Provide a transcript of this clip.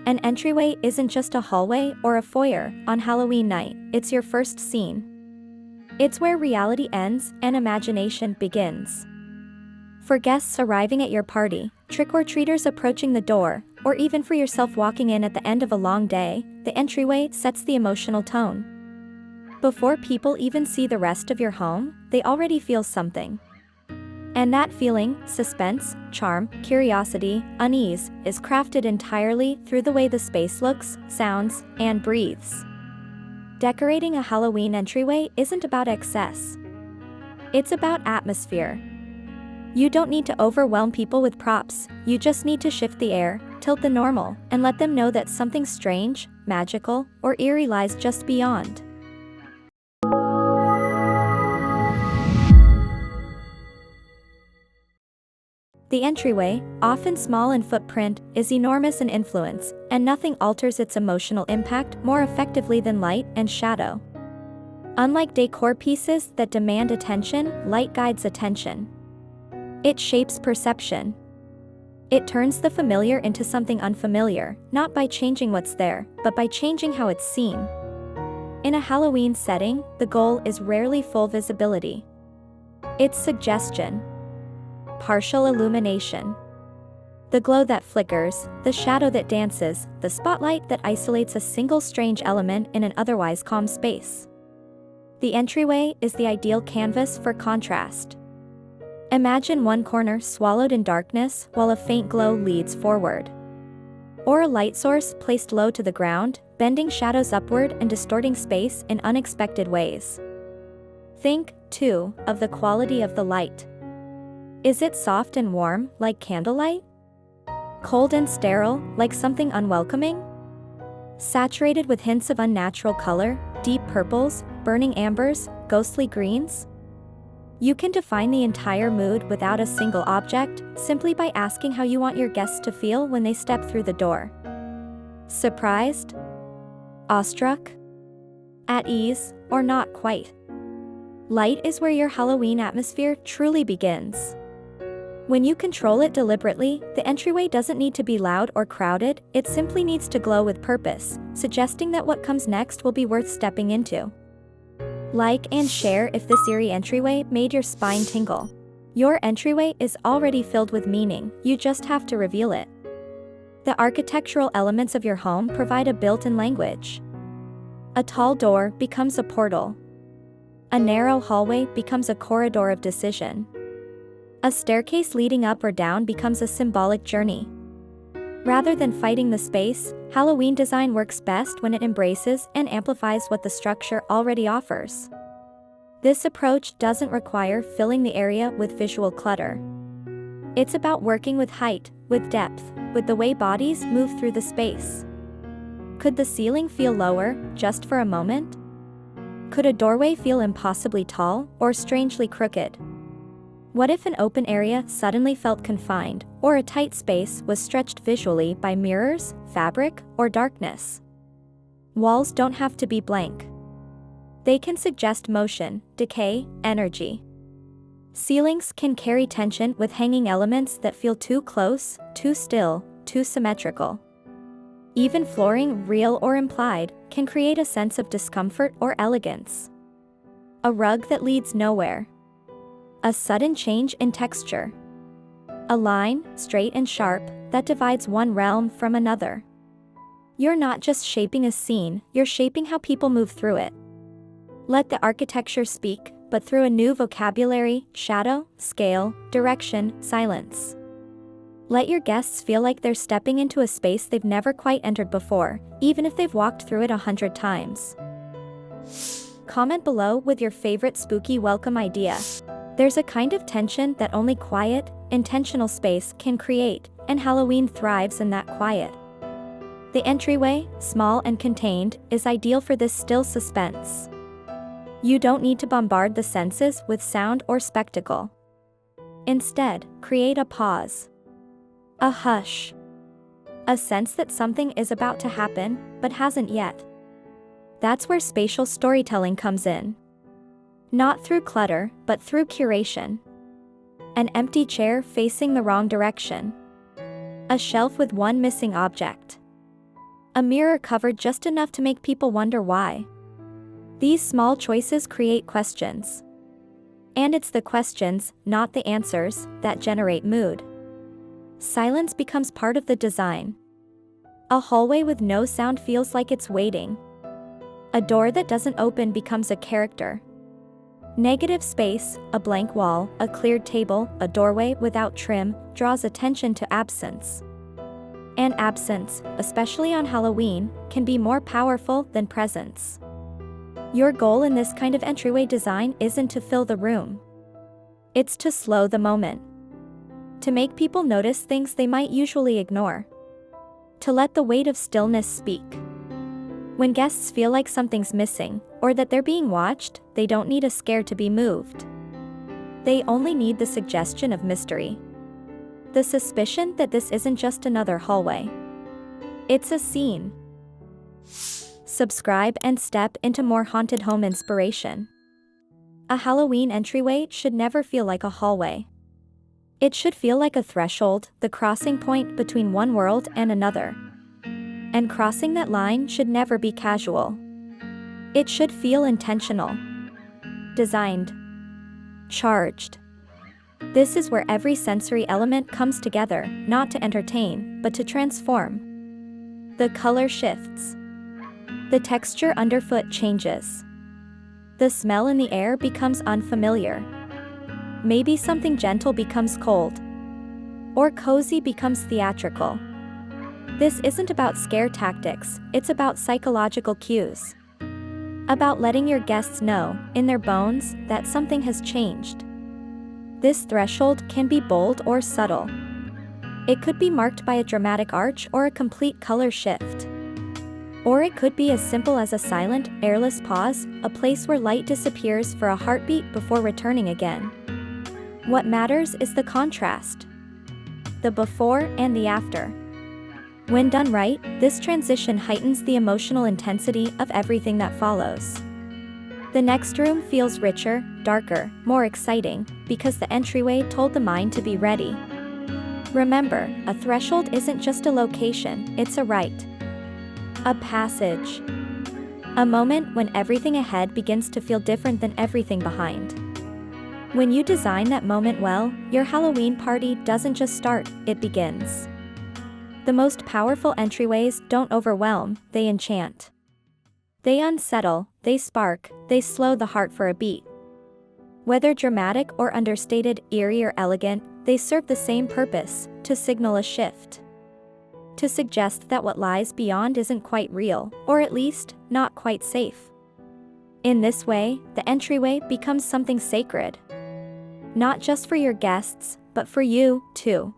An entryway isn't just a hallway or a foyer on Halloween night, it's your first scene. It's where reality ends and imagination begins. For guests arriving at your party, trick-or-treaters approaching the door, or even for yourself walking in at the end of a long day, the entryway sets the emotional tone. Before people even see the rest of your home, they already feel something. And that feeling, suspense, charm, curiosity, unease, is crafted entirely through the way the space looks, sounds, and breathes. Decorating a Halloween entryway isn't about excess. It's about atmosphere. You don't need to overwhelm people with props, you just need to shift the air, tilt the normal, and let them know that something strange, magical, or eerie lies just beyond. The entryway, often small in footprint, is enormous in influence, and nothing alters its emotional impact more effectively than light and shadow. Unlike decor pieces that demand attention, light guides attention. It shapes perception. It turns the familiar into something unfamiliar, not by changing what's there, but by changing how it's seen. In a Halloween setting, the goal is rarely full visibility. It's suggestion. Partial illumination. The glow that flickers, the shadow that dances, the spotlight that isolates a single strange element in an otherwise calm space. The entryway is the ideal canvas for contrast. Imagine one corner swallowed in darkness while a faint glow leads forward. Or a light source placed low to the ground, bending shadows upward and distorting space in unexpected ways. Think, too, of the quality of the light. Is it soft and warm, like candlelight? Cold and sterile, like something unwelcoming? Saturated with hints of unnatural color, deep purples, burning ambers, ghostly greens? You can define the entire mood without a single object, simply by asking how you want your guests to feel when they step through the door. Surprised? Awestruck? At ease, or not quite? Light is where your Halloween atmosphere truly begins. When you control it deliberately, the entryway doesn't need to be loud or crowded, it simply needs to glow with purpose, suggesting that what comes next will be worth stepping into. Like and share if this eerie entryway made your spine tingle. Your entryway is already filled with meaning, you just have to reveal it. The architectural elements of your home provide a built-in language. A tall door becomes a portal. A narrow hallway becomes a corridor of decision. A staircase leading up or down becomes a symbolic journey. Rather than fighting the space, Halloween design works best when it embraces and amplifies what the structure already offers. This approach doesn't require filling the area with visual clutter. It's about working with height, with depth, with the way bodies move through the space. Could the ceiling feel lower, just for a moment? Could a doorway feel impossibly tall, or strangely crooked? What if an open area suddenly felt confined, or a tight space was stretched visually by mirrors, fabric, or darkness? Walls don't have to be blank. They can suggest motion, decay, energy. Ceilings can carry tension with hanging elements that feel too close, too still, too symmetrical. Even flooring, real or implied, can create a sense of discomfort or elegance. A rug that leads nowhere. A sudden change in texture. A line, straight and sharp, that divides one realm from another. You're not just shaping a scene, you're shaping how people move through it. Let the architecture speak, but through a new vocabulary: shadow, scale, direction, silence. Let your guests feel like they're stepping into a space they've never quite entered before, even if they've walked through it 100 times. Comment below with your favorite spooky welcome idea. There's a kind of tension that only quiet, intentional space can create, and Halloween thrives in that quiet. The entryway, small and contained, is ideal for this still suspense. You don't need to bombard the senses with sound or spectacle. Instead, create a pause. A hush. A sense that something is about to happen, but hasn't yet. That's where spatial storytelling comes in. Not through clutter, but through curation. An empty chair facing the wrong direction. A shelf with one missing object. A mirror covered just enough to make people wonder why. These small choices create questions. And it's the questions, not the answers, that generate mood. Silence becomes part of the design. A hallway with no sound feels like it's waiting. A door that doesn't open becomes a character. Negative space, a blank wall, a cleared table, a doorway without trim, draws attention to absence. And absence, especially on Halloween, can be more powerful than presence. Your goal in this kind of entryway design isn't to fill the room. It's to slow the moment. To make people notice things they might usually ignore. To let the weight of stillness speak. When guests feel like something's missing, or that they're being watched, they don't need a scare to be moved. They only need the suggestion of mystery. The suspicion that this isn't just another hallway. It's a scene. Subscribe and step into more haunted home inspiration. A Halloween entryway should never feel like a hallway. It should feel like a threshold, the crossing point between one world and another. And crossing that line should never be casual. It should feel intentional. Designed. Charged. This is where every sensory element comes together, not to entertain, but to transform. The color shifts. The texture underfoot changes. The smell in the air becomes unfamiliar. Maybe something gentle becomes cold. Or cozy becomes theatrical. This isn't about scare tactics, it's about psychological cues. About letting your guests know, in their bones, that something has changed. This threshold can be bold or subtle. It could be marked by a dramatic arch or a complete color shift. Or it could be as simple as a silent, airless pause, a place where light disappears for a heartbeat before returning again. What matters is the contrast. The before and the after. When done right, this transition heightens the emotional intensity of everything that follows. The next room feels richer, darker, more exciting, because the entryway told the mind to be ready. Remember, a threshold isn't just a location, it's a rite. A passage. A moment when everything ahead begins to feel different than everything behind. When you design that moment well, your Halloween party doesn't just start, it begins. The most powerful entryways don't overwhelm, they enchant. They unsettle, they spark, they slow the heart for a beat. Whether dramatic or understated, eerie or elegant, they serve the same purpose, to signal a shift. To suggest that what lies beyond isn't quite real, or at least, not quite safe. In this way, the entryway becomes something sacred. Not just for your guests, but for you, too.